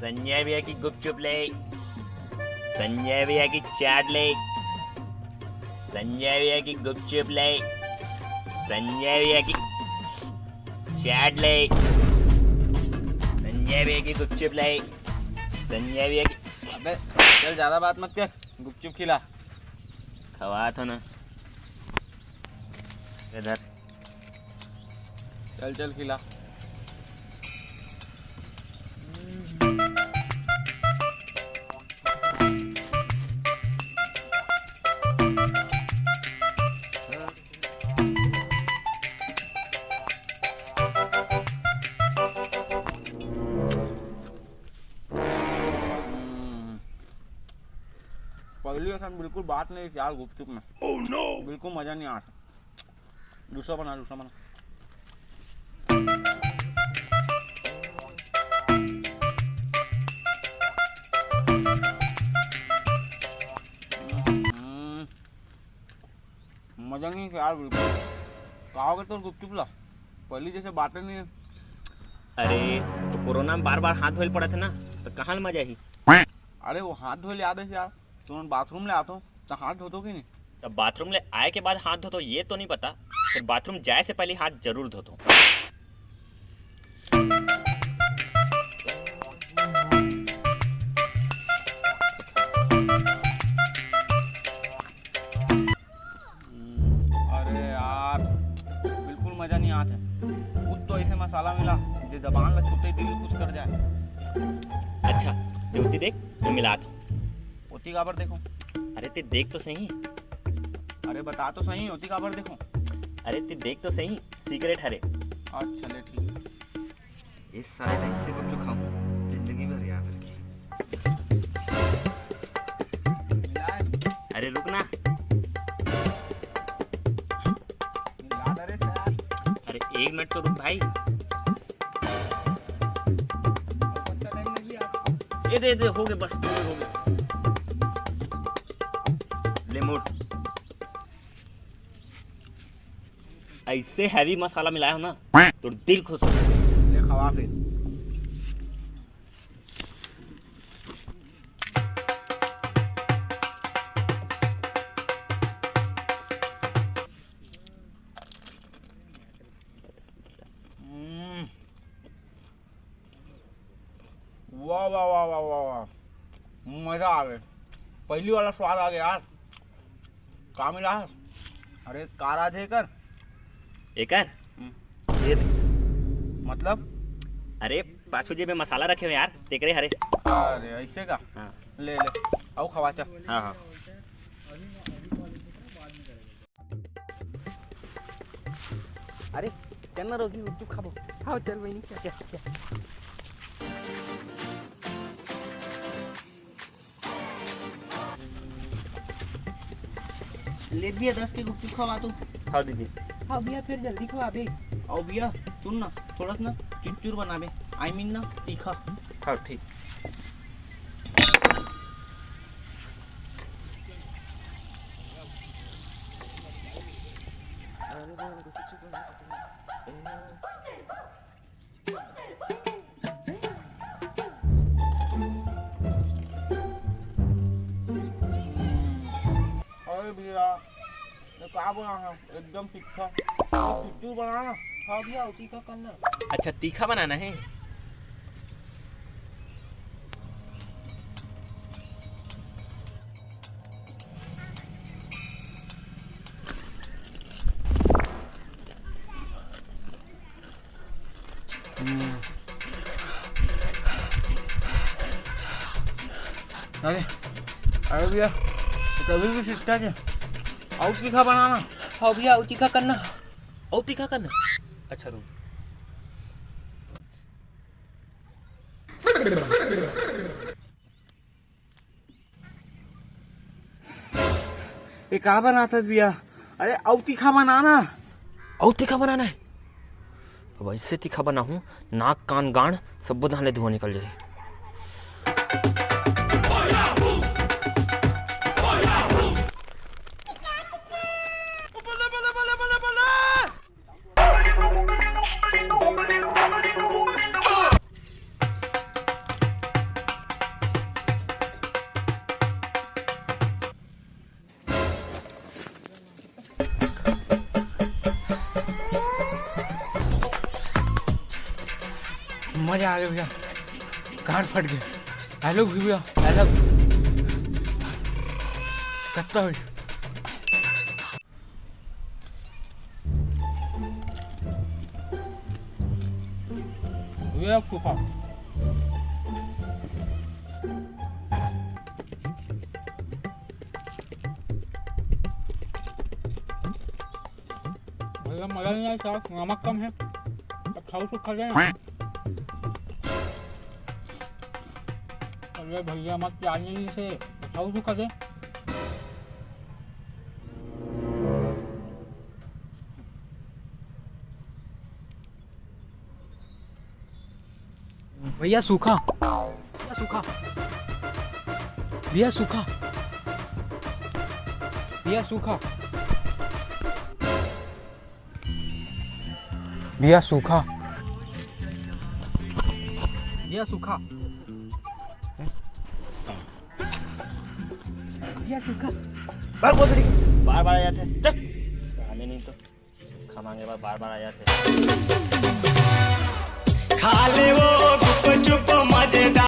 संजय भैया की गुपचुप ले, संजय भैया की चाट ले, संजय भैया की गुपचुप ले, संजय भैया की चाट ले, संजय भैया की गुपचुप ले, संजय भैया की। अबे चल ज्यादा बात मत कर, गुपचुप खिला। खवा तो ना इधर। चल चल खिला। पहली असन बिल्कुल बात नहीं थी यार गुपचुप में। Oh no! बिल्कुल मजा नहीं आता। दूसरा बना। मजा नहीं यार बिल्कुल। कहोगे तो गुपचुप ला, पहली जैसे बातें नहीं है। अरे तो कोरोना में बार बार हाथ धोल पड़ा था ना, तो कहाँ मजा ही। अरे वो हाथ धोले याद है यार, तुम बाथरूम ले आता हूँ तो हाथ धो कि नहीं? तो बाथरूम ले आए के बाद हाथ धो तो ये तो नहीं पता, फिर बाथरूम जाए से पहले हाथ जरूर धो तो। अरे यार बिल्कुल मजा नहीं आता। खुद तो ऐसे मसाला मिला जो जबान में छूते ही दिल खुश कर जाए। अच्छा ड्यूटी देख मैं मिला था। होती काबर देखो? अरे ते देख तो सही। अरे बता तो सही, होती काबर देखो? अरे ते देख तो सही, सीक्रेट हरे। अच्छा ले ठीक है। इस साले ने इससे कुछ खाऊं जिंदगी भर याद रखी। अरे रुक ना। मिला दे रे यार। अरे 1 मिनट तो रुक भाई। ये दे हो गए, बस पूरे हो गए। ले मोड़। ऐसे हैवी मसाला मिलाया हो ना तो दिल खुश हो। ले खवा फिर। वाह वाह वाह वाह वाह वाह, मजा आ गया। पहली वाला स्वाद आ गया यार। का मिला है? अरे काराज है कर। एकर ये दे। मतलब? अरे पाछू जेब में मसाला रखे हुए यार, तेकरे हरे। अरे ऐसे का? हाँ ले आओ खवा चल। हाँ हाँ। अरे चल ना रोगी, तू खाबो। हाँ चल वही नहीं, चल। ले भैया 10 के गुपचुप खवा तू। हाँ दीदी। हाँ भैया फिर जल्दी खवा बे। और भैया सुन ना, थोड़ा सा ना चुचुर बना बे, आई मीन ना तीखा। हाँ ठीक। अरे भैया ये क्या बना है? एकदम तीखा। चुचुर बना ना। हाँ भैया तीखा करना। अच्छा तीखा बनाना है। अरे भैया कभी भी सीखता है और तीखा बनाना। हाँ भैया तीखा करना। और तीखा करना। अच्छा रुक। ये क्या बनाता है भैया? अरे और तीखा बनाना। और तीखा बनाना है। अब ऐसे तीखा बना हूँ नाक कान गांड सब बुधाने धुआं निकल जाए। मजा आ गया भैया, गांड फट गया। हेलो भैया, हेलो कत्ता हुई। भैया फूफा भैया मजा नहीं आया, साथ नमक कम है, अब खाओ तो खा लेना। अरे भैया मत जाने से, खाओ तो खा दे। भैया सूखा, भैया सूखा, भैया सूखा, भैया सूखा, भैया सूखा, भैया सूखा, भैया सूखा। बार बार आ जाते हैं, साले नहीं तो खा मांगे बार बार आ जाते हैं। खा ले वो गुप चुप मजेदार।